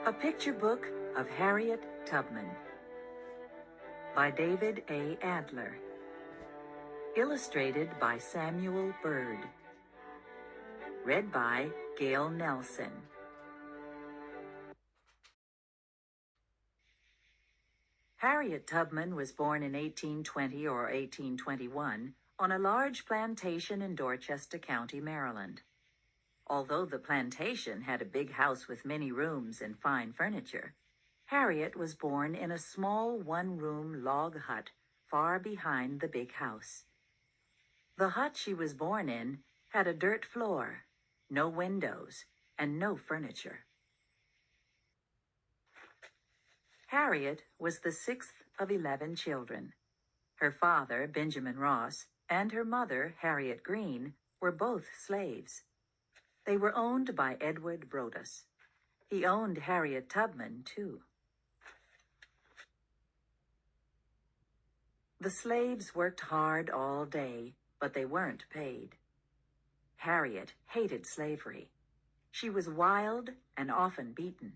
A Picture Book of Harriet Tubman by David A. Adler. Illustrated by Samuel Byrd. Read by Gail Nelson. Harriet Tubman was born in 1820 or 1821 on a large plantation in Dorchester County, Maryland. Although the plantation had a big house with many rooms and fine furniture, Harriet was born in a small one-room log hut far behind the big house. The hut she was born in had a dirt floor, no windows, and no furniture. Harriet was the sixth of 11 children. Her father, Benjamin Ross, and her mother, Harriet Green, were both slaves. They were owned by Edward Brodus. He owned Harriet Tubman, too. The slaves worked hard all day, but they weren't paid. Harriet hated slavery. She was wild and often beaten.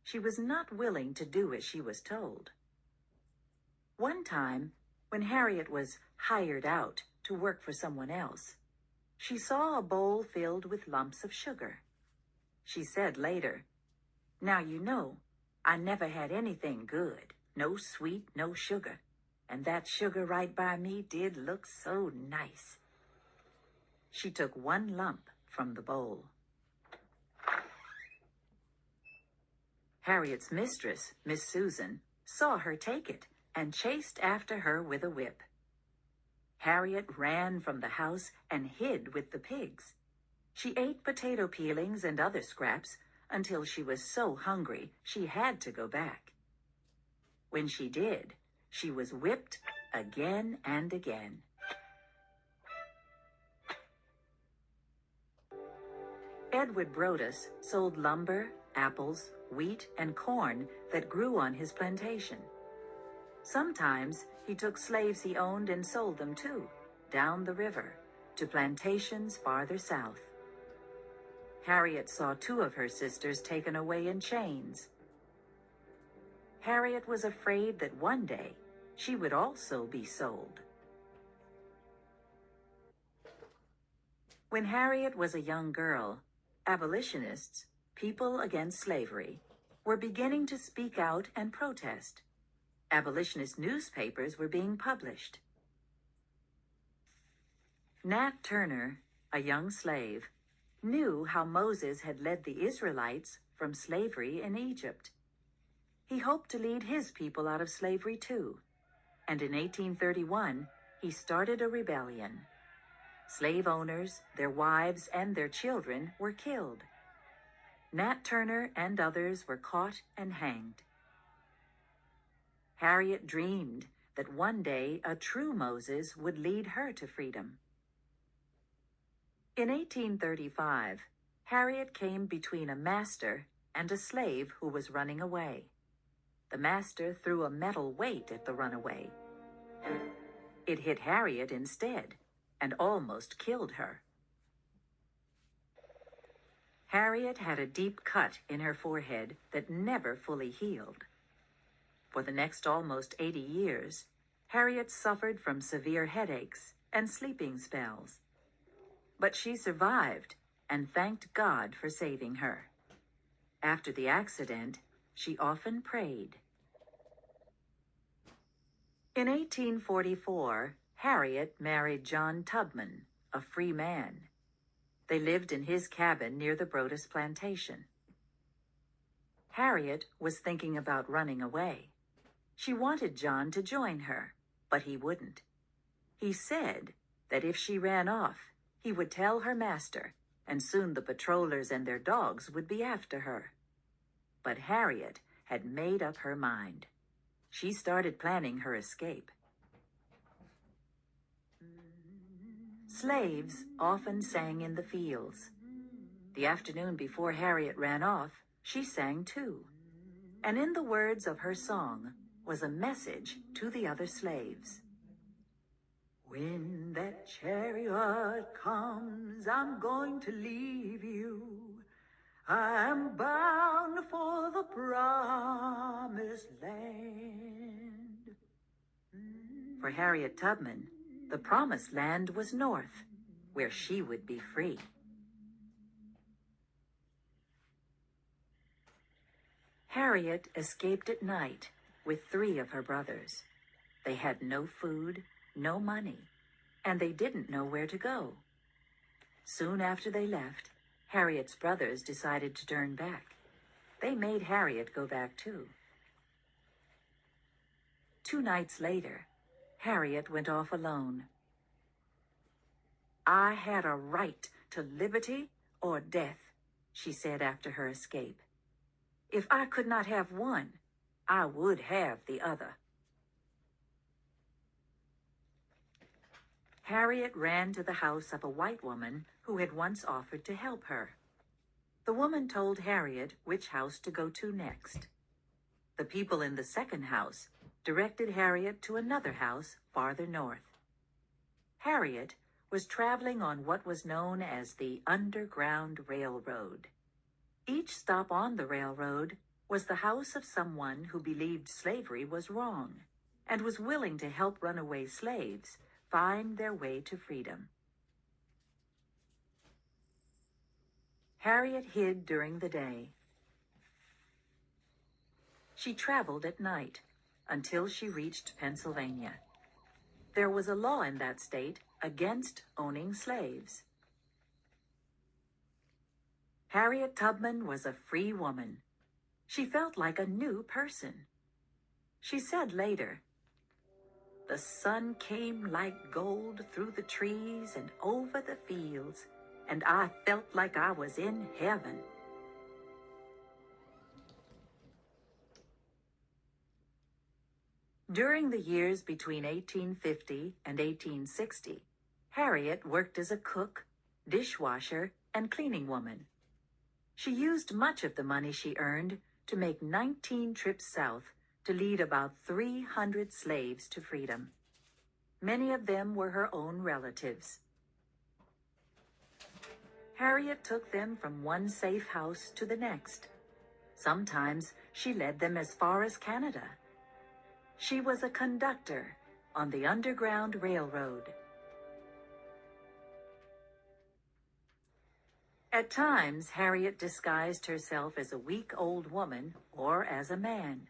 She was not willing to do as she was told. One time, when Harriet was hired out to work for someone else, she saw a bowl filled with lumps of sugar. She said later, "Now you know, I never had anything good, no sweet, no sugar, and that sugar right by me did look so nice." She took one lump from the bowl. Harriet's mistress, Miss Susan, saw her take it and chased after her with a whip. Harriet ran from the house and hid with the pigs. She ate potato peelings and other scraps until she was so hungry she had to go back. When she did, she was whipped again and again. Edward Brodus sold lumber, apples, wheat, and corn that grew on his plantation. Sometimes he took slaves he owned and sold them too, down the river, to plantations farther south. Harriet saw 2 of her sisters taken away in chains. Harriet was afraid that one day she would also be sold. When Harriet was a young girl, abolitionists, people against slavery, were beginning to speak out and protest. Abolitionist newspapers were being published. Nat Turner, a young slave, knew how Moses had led the Israelites from slavery in Egypt. He hoped to lead his people out of slavery too, and in 1831 he started a rebellion. Slave owners, their wives, and their children were killed. Nat Turner and others were caught and hanged. Harriet dreamed that one day a true Moses would lead her to freedom. In 1835, Harriet came between a master and a slave who was running away. The master threw a metal weight at the runaway. It hit Harriet instead and almost killed her. Harriet had a deep cut in her forehead that never fully healed. For the next almost 80 years, Harriet suffered from severe headaches and sleeping spells. But she survived and thanked God for saving her. After the accident, she often prayed. In 1844, Harriet married John Tubman, a free man. They lived in his cabin near the Brodus plantation. Harriet was thinking about running away. She wanted John to join her, but he wouldn't. He said that if she ran off, he would tell her master, and soon the patrollers and their dogs would be after her. But Harriet had made up her mind. She started planning her escape. Slaves often sang in the fields. The afternoon before Harriet ran off, she sang too. And in the words of her song was a message to the other slaves. "When that chariot comes, I'm going to leave you. I'm bound for the promised land. For Harriet Tubman, the promised land was north, where she would be free. Harriet escaped at night with 3 of her brothers. They had no food, no money, and they didn't know where to go. Soon after they left, Harriet's brothers decided to turn back. They made Harriet go back too. 2 nights later, Harriet went off alone. "I had a right to liberty or death," she said after her escape. "If I could not have one, I would have the other." Harriet ran to the house of a white woman who had once offered to help her. The woman told Harriet which house to go to next. The people in the second house directed Harriet to another house farther north. Harriet was traveling on what was known as the Underground Railroad. Each stop on the railroad was the house of someone who believed slavery was wrong and was willing to help runaway slaves find their way to freedom. Harriet hid during the day. She traveled at night until she reached Pennsylvania. There was a law in that state against owning slaves. Harriet Tubman was a free woman. She felt like a new person. She said later, "The sun came like gold through the trees and over the fields, and I felt like I was in heaven." During the years between 1850 and 1860, Harriet worked as a cook, dishwasher, and cleaning woman. She used much of the money she earned to make 19 trips south to lead about 300 slaves to freedom. Many of them were her own relatives. Harriet took them from one safe house to the next. Sometimes she led them as far as Canada. She was a conductor on the Underground Railroad. At times, Harriet disguised herself as a weak old woman or as a man.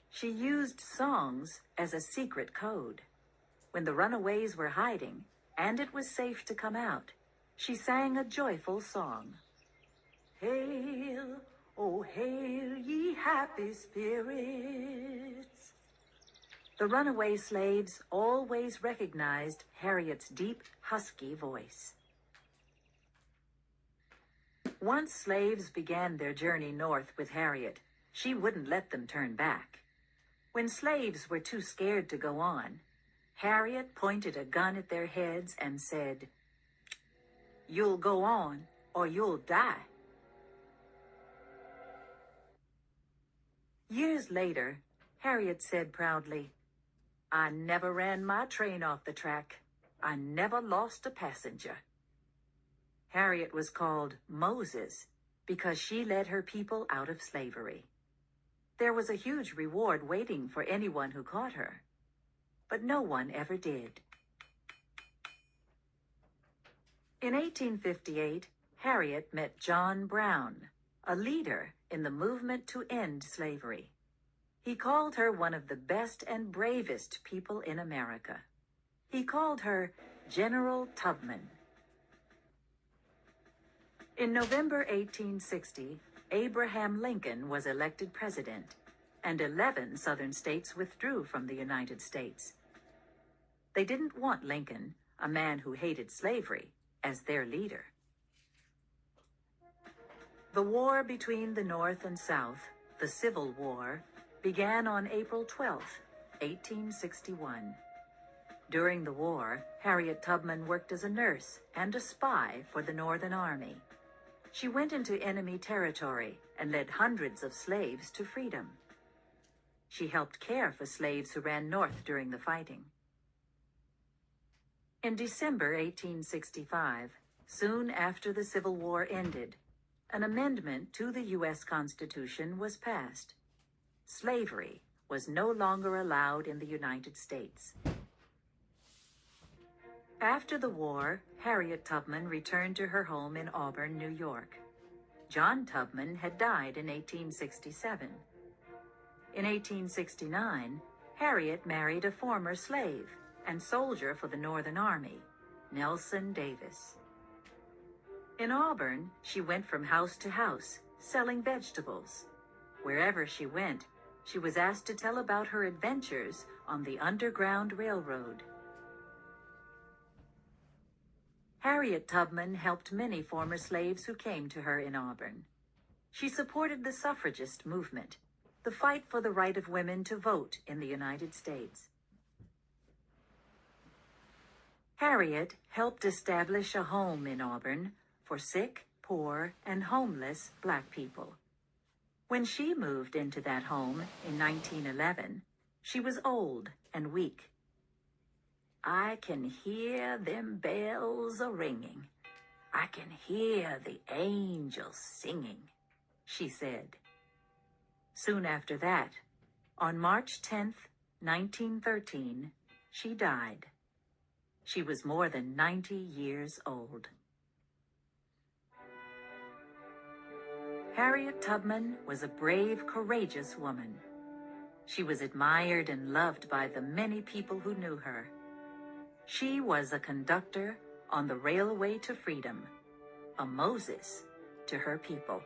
She used songs as a secret code. When the runaways were hiding, and it was safe to come out, she sang a joyful song. "Hail, oh hail, ye happy spirits." The runaway slaves always recognized Harriet's deep, husky voice. Once slaves began their journey north with Harriet, she wouldn't let them turn back. When slaves were too scared to go on, Harriet pointed a gun at their heads and said, "You'll go on or you'll die." Years later, Harriet said proudly, "I never ran my train off the track. I never lost a passenger." Harriet was called Moses because she led her people out of slavery. There was a huge reward waiting for anyone who caught her, but no one ever did. In 1858, Harriet met John Brown, a leader in the movement to end slavery. He called her one of the best and bravest people in America. He called her General Tubman. In November 1860, Abraham Lincoln was elected president, and 11 southern states withdrew from the United States. They didn't want Lincoln, a man who hated slavery, as their leader. The war between the North and South, the Civil War, began on April 12, 1861. During the war, Harriet Tubman worked as a nurse and a spy for the Northern Army. She went into enemy territory and led hundreds of slaves to freedom. She helped care for slaves who ran north during the fighting. In December 1865, soon after the Civil War ended, an amendment to the U.S. Constitution was passed. Slavery was no longer allowed in the United States. After the war, Harriet Tubman returned to her home in Auburn, New York. John Tubman had died in 1867. In 1869, Harriet married a former slave and soldier for the Northern Army, Nelson Davis. In Auburn, she went from house to house, selling vegetables. Wherever she went, she was asked to tell about her adventures on the Underground Railroad. Harriet Tubman helped many former slaves who came to her in Auburn. She supported the suffragist movement, the fight for the right of women to vote in the United States. Harriet helped establish a home in Auburn for sick, poor, and homeless Black people. When she moved into that home in 1911, she was old and weak. "I can hear them bells a-ringing. I can hear the angels singing," she said. Soon after that, on March 10th, 1913, she died. She was more than 90 years old. Harriet Tubman was a brave, courageous woman. She was admired and loved by the many people who knew her. She was a conductor on the railway to freedom, a Moses to her people.